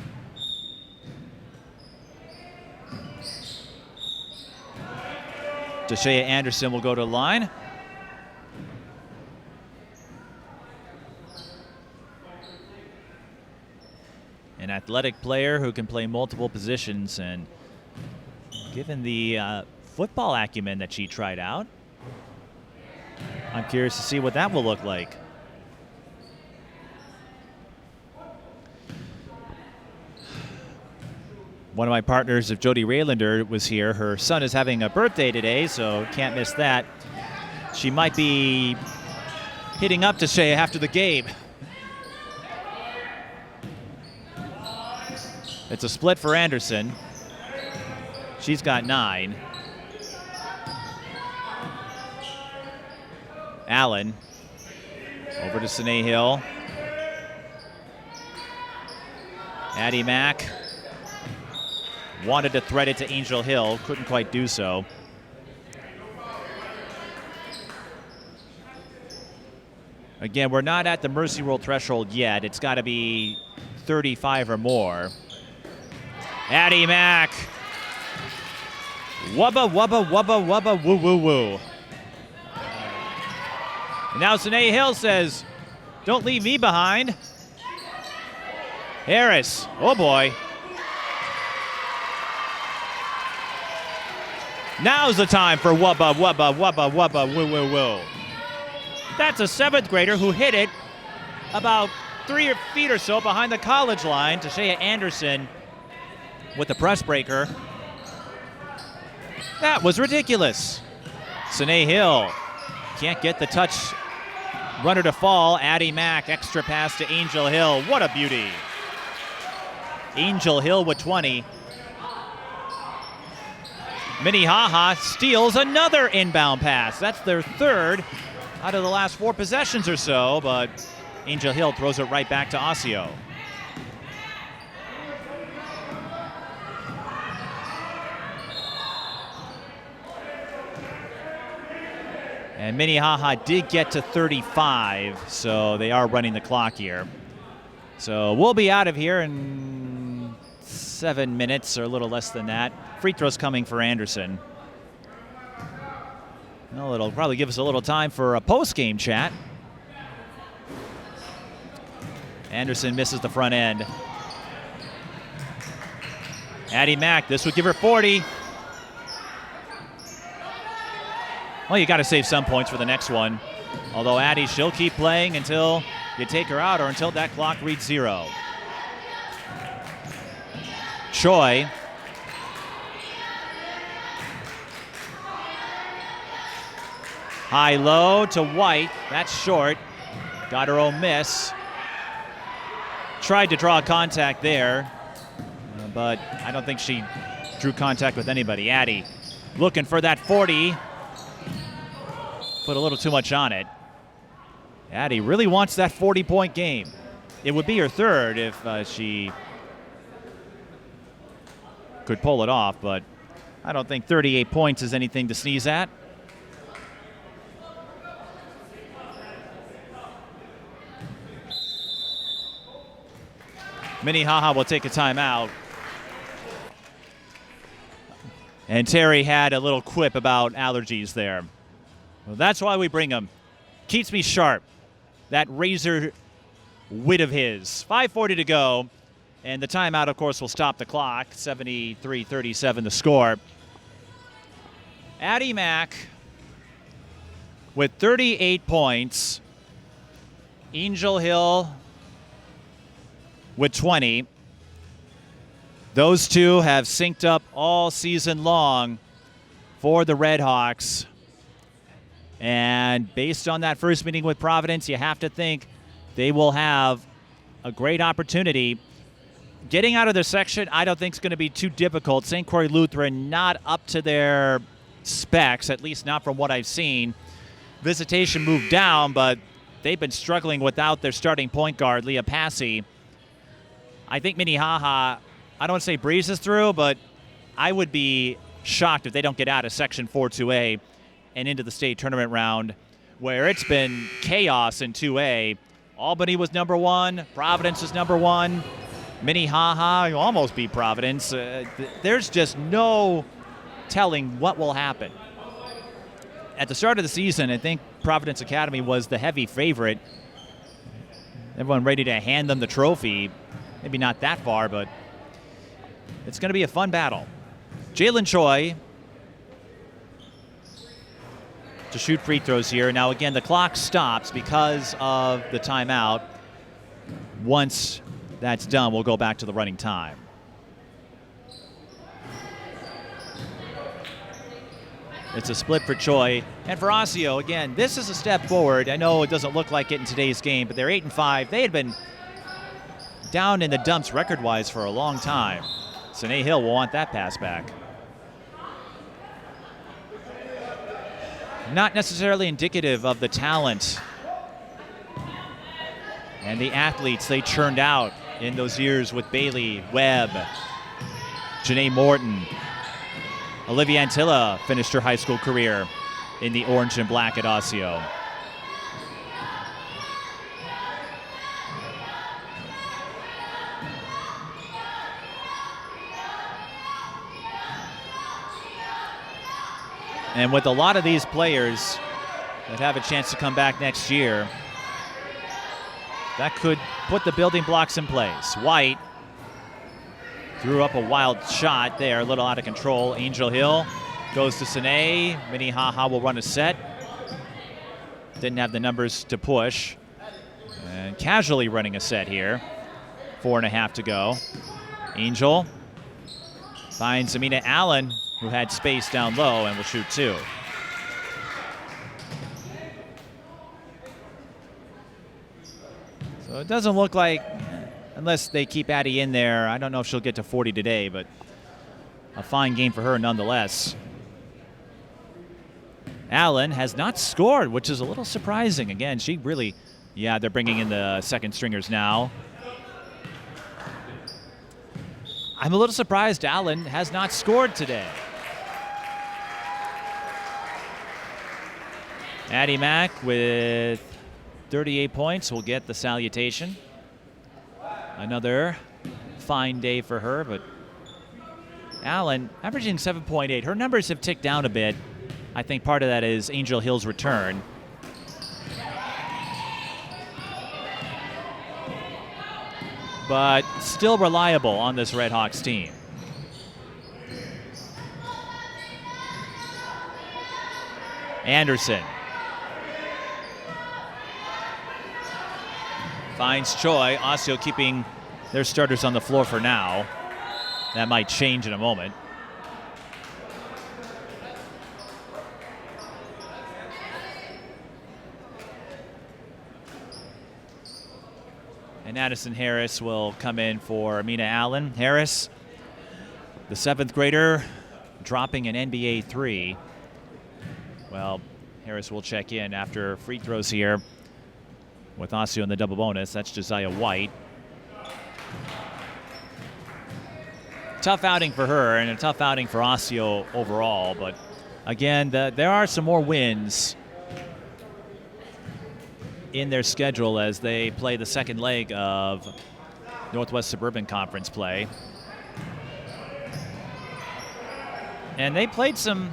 Deshea Anderson will go to the line. An athletic player who can play multiple positions, and given the football acumen that she tried out, I'm curious to see what that will look like. One of my partners, if Jody Raylander was here, her son is having a birthday today, so can't miss that. She might be hitting up to Shea after the game. It's a split for Anderson. She's got 9. Allen over to Sine Hill. Addie Mack wanted to thread it to Angel Hill, couldn't quite do so. Again, we're not at the Mercy Rule threshold yet. It's got to be 35 or more. Addie Mack. Wubba, wubba, wubba, wubba, woo, woo, woo. And now Sine Hill says, don't leave me behind. Harris, oh boy. Now's the time for wubba, wubba, wubba, wubba, woo, woo, woo. That's a 7th grader who hit it about 3 feet or so behind the college line to Shea Anderson with the press breaker. That was ridiculous. Sine Hill can't get the touch. Runner to fall. Addie Mack, extra pass to Angel Hill. What a beauty. Angel Hill with 20. Minnehaha steals another inbound pass. That's their 3rd out of the last 4 possessions or so, but Angel Hill throws it right back to Osseo. And Minnehaha did get to 35, so they are running the clock here. So we'll be out of here in 7 minutes or a little less than that. Free throws coming for Anderson. Well, it'll probably give us a little time for a post-game chat. Anderson misses the front end. Addie Mack, this would give her 40. Well, you got to save some points for the next one. Although Addi, she'll keep playing until you take her out or until that clock reads 0. Choi. High-low to White. That's short. Got her own miss. Tried to draw contact there, but I don't think she drew contact with anybody. Addi looking for that 40. Put a little too much on it. Addi really wants that 40-point game. It would be her 3rd if she could pull it off, but I don't think 38 points is anything to sneeze at. Minnehaha will take a timeout. And Terry had a little quip about allergies there. Well, that's why we bring him. Keeps me sharp. That razor wit of his. 5:40 to go. And the timeout, of course, will stop the clock. 73-37 the score. Addie Mack with 38 points. Angel Hill with 20. Those two have synced up all season long for the Red Hawks. And based on that first meeting with Providence, you have to think they will have a great opportunity. Getting out of their section, I don't think is going to be too difficult. St. Croix Lutheran not up to their specs, at least not from what I've seen. Visitation moved down, but they've been struggling without their starting point guard, Leah Passy. I think Minnehaha, I don't want to say breezes through, but I would be shocked if they don't get out of Section 4-2A and into the state tournament round, where it's been chaos in 2A. Albany was number 1. Providence was number 1. Minnehaha almost beat Providence. There's just no telling what will happen. At the start of the season, I think Providence Academy was the heavy favorite. Everyone ready to hand them the trophy. Maybe not that far, but it's going to be a fun battle. Jaelyn Choi to shoot free throws here. Now, again, the clock stops because of the timeout. Once that's done, we'll go back to the running time. It's a split for Choi. And for Osseo, again, this is a step forward. I know it doesn't look like it in today's game, but they're 8-5. They had been down in the dumps record-wise for a long time. Sine Hill will want that pass back. Not necessarily indicative of the talent and the athletes they churned out in those years with Bailey, Webb, Janae Morton. Olivia Antilla finished her high school career in the orange and black at Osseo. And with a lot of these players that have a chance to come back next year, that could put the building blocks in place. White threw up a wild shot there, a little out of control. Angel Hill goes to Sine. Minnehaha will run a set. Didn't have the numbers to push. And casually running a set here. 4.5 to go. Angel finds Amina Allen, who had space down low, and will shoot 2. So it doesn't look like, unless they keep Addi in there, I don't know if she'll get to 40 today, but a fine game for her nonetheless. Allen has not scored, which is a little surprising. Again, she really, yeah, they're bringing in the second stringers now. I'm a little surprised Allen has not scored today. Addie Mack with 38 points will get the salutation. Another fine day for her, but Allen averaging 7.8. Her numbers have ticked down a bit. I think part of that is Angel Hill's return. But still reliable on this Red Hawks team. Anderson finds Choi. Osseo keeping their starters on the floor for now. That might change in a moment. And Addison Harris will come in for Amina Allen. Harris, the 7th grader, dropping an NBA 3. Well, Harris will check in after free throws here with Osseo in the double bonus. That's Josiah White. Tough outing for her and a tough outing for Osseo overall. But again, there are some more wins in their schedule as they play the second leg of Northwest Suburban Conference play. And they played some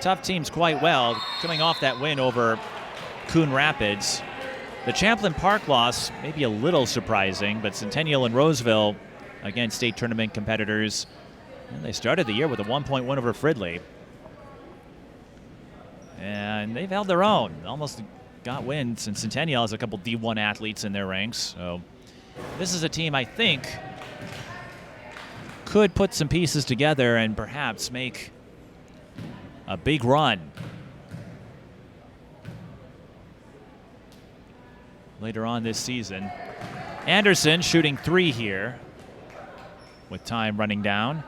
tough teams quite well, coming off that win over Coon Rapids. The Champlain Park loss may be a little surprising, but Centennial and Roseville, again, state tournament competitors, and they started the year with a 1-point win over Fridley. And they've held their own, almost got wins, and Centennial has a couple D1 athletes in their ranks. So this is a team I think could put some pieces together and perhaps make a big run later on this season. Anderson shooting 3 here with time running down.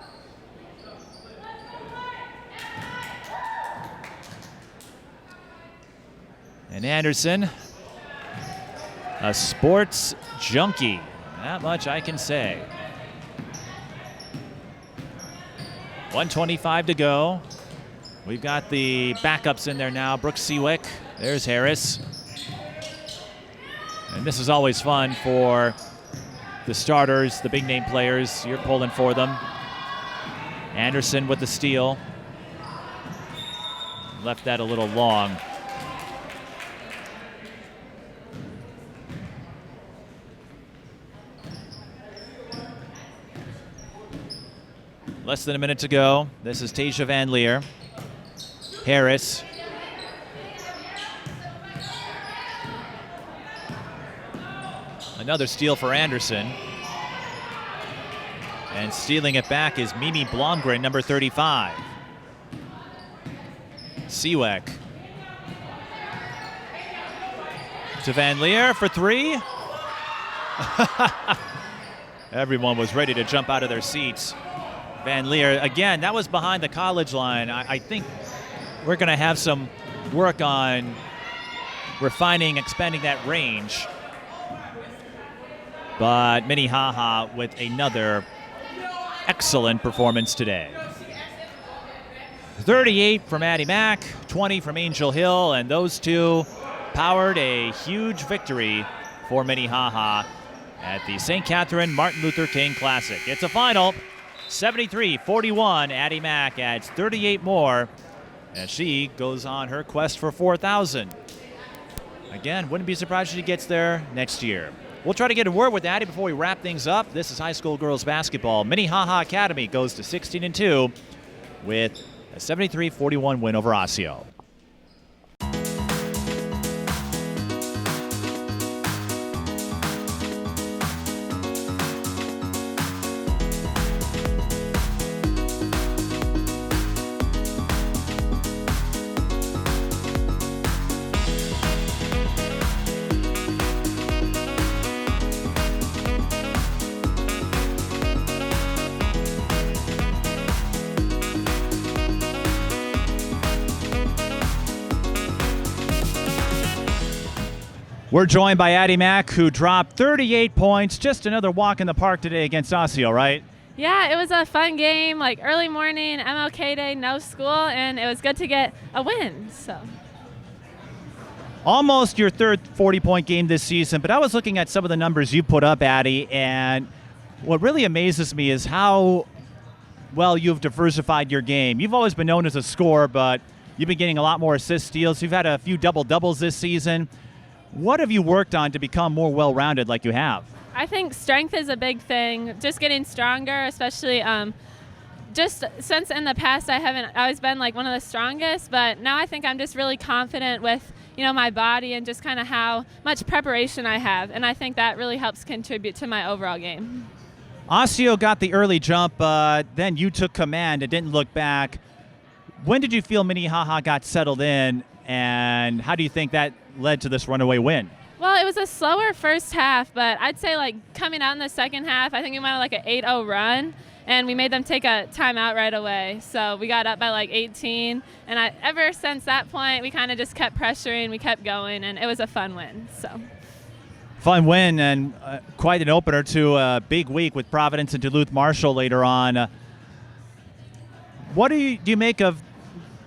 And Anderson, a sports junkie. That much I can say. 1:25 to go. We've got the backups in there now. Brooke Seawick. There's Harris. And this is always fun for the starters, the big name players. You're pulling for them. Anderson with the steal. Left that a little long. Less than a minute to go. This is Tasia Van Leer. Harris. Another steal for Anderson. And stealing it back is Mimi Blomgren, number 35. Seaweck to Van Leer for three. Everyone was ready to jump out of their seats. Van Leer, again, that was behind the college line. I think we're going to have some work on refining, expanding that range. But Minnehaha with another excellent performance today. 38 from Addie Mack, 20 from Angel Hill, and those two powered a huge victory for Minnehaha at the St. Catherine Martin Luther King Classic. It's a final, 73-41. Addie Mack adds 38 more as she goes on her quest for 4,000. Again, wouldn't be surprised if she gets there next year. We'll try to get a word with Addi before we wrap things up. This is high school girls basketball. Minnehaha Academy goes to 16-2 with a 73-41 win over Osseo. We're joined by Addie Mack, who dropped 38 points. Just another walk in the park today against Osseo, right?
Yeah, it was a fun game, like early morning, MLK Day, no school, and it was good to get a win. So,
almost your third 40-point game this season, but I was looking at some of the numbers you put up, Addie, and what really amazes me is how well you've diversified your game. You've always been known as a scorer, but you've been getting a lot more assist steals. You've had a few double-doubles this season. What have you worked on to become more well-rounded like you have?
I think strength is a big thing, just getting stronger, especially just since in the past I haven't always been like one of the strongest, but now I think I'm just really confident with, my body and just kind of how much preparation I have, and I think that really helps contribute to my overall game.
Osseo got the early jump, but then you took command and didn't look back. When did you feel Minnehaha got settled in, and how do you think that led to this runaway win?
Well, it was a slower first half, but I'd say like coming out in the second half, I think we went on like an 8-0 run, and we made them take a timeout right away. So we got up by like 18, and ever since that point, we kind of just kept pressuring, we kept going, and it was a fun win. So.
Fun win and quite an opener to a big week with Providence and Duluth Marshall later on. What do you make of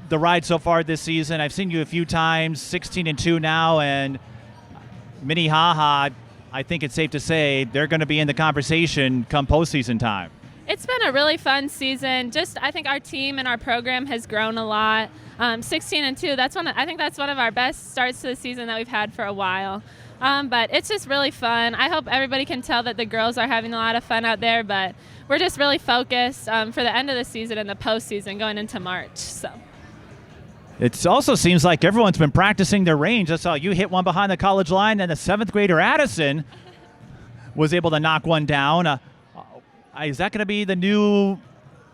the ride so far this season? I've seen you a few times, 16-2 now, and Minnehaha, I think it's safe to say they're going to be in the conversation come postseason time.
It's been a really fun season. I think our team and our program has grown a lot. 16-2, I think that's one of our best starts to the season that we've had for a while. But it's just really fun. I hope everybody can tell that the girls are having a lot of fun out there, but we're just really focused for the end of the season and the postseason going into March. So.
It also seems like everyone's been practicing their range. I saw you hit one behind the college line, and the 7th grader Addison was able to knock one down. Is that going to be the new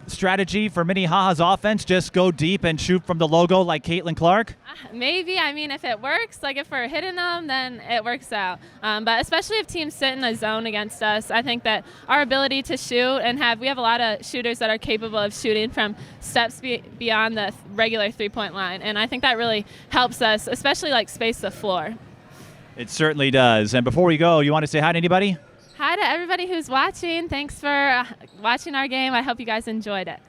strategy for Minnehaha's offense? Just go deep and shoot from the logo like Caitlin Clark?
Maybe. I mean, if it works, like if we're hitting them, then it works out. But especially if teams sit in a zone against us, I think that our ability to shoot and we have a lot of shooters that are capable of shooting from steps beyond the regular three-point line. And I think that really helps us, especially like space the floor.
It certainly does. And before we go, you want to say hi to anybody?
Hi to everybody who's watching. Thanks for watching our game. I hope you guys enjoyed it.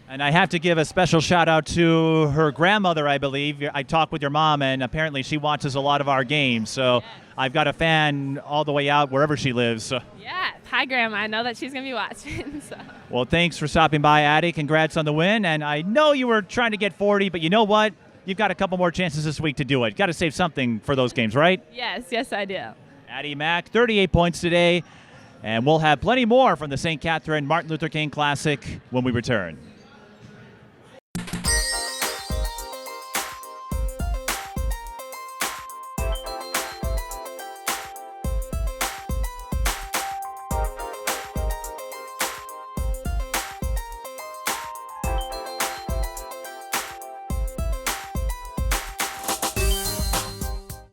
And I have to give a special shout out to her grandmother, I believe. I talked with your mom, and apparently she watches a lot of our games. So yes. I've got a fan all the way out wherever she lives. So.
Yeah. Hi, Grandma. I know that she's going to be watching. So.
Well, thanks for stopping by, Addie. Congrats on the win. And I know you were trying to get 40, but you know what? You've got a couple more chances this week to do it. Got to save something for those games, right?
Yes, I do.
Addie Mack, 38 points today. And we'll have plenty more from the St. Catherine Martin Luther King Classic when we return.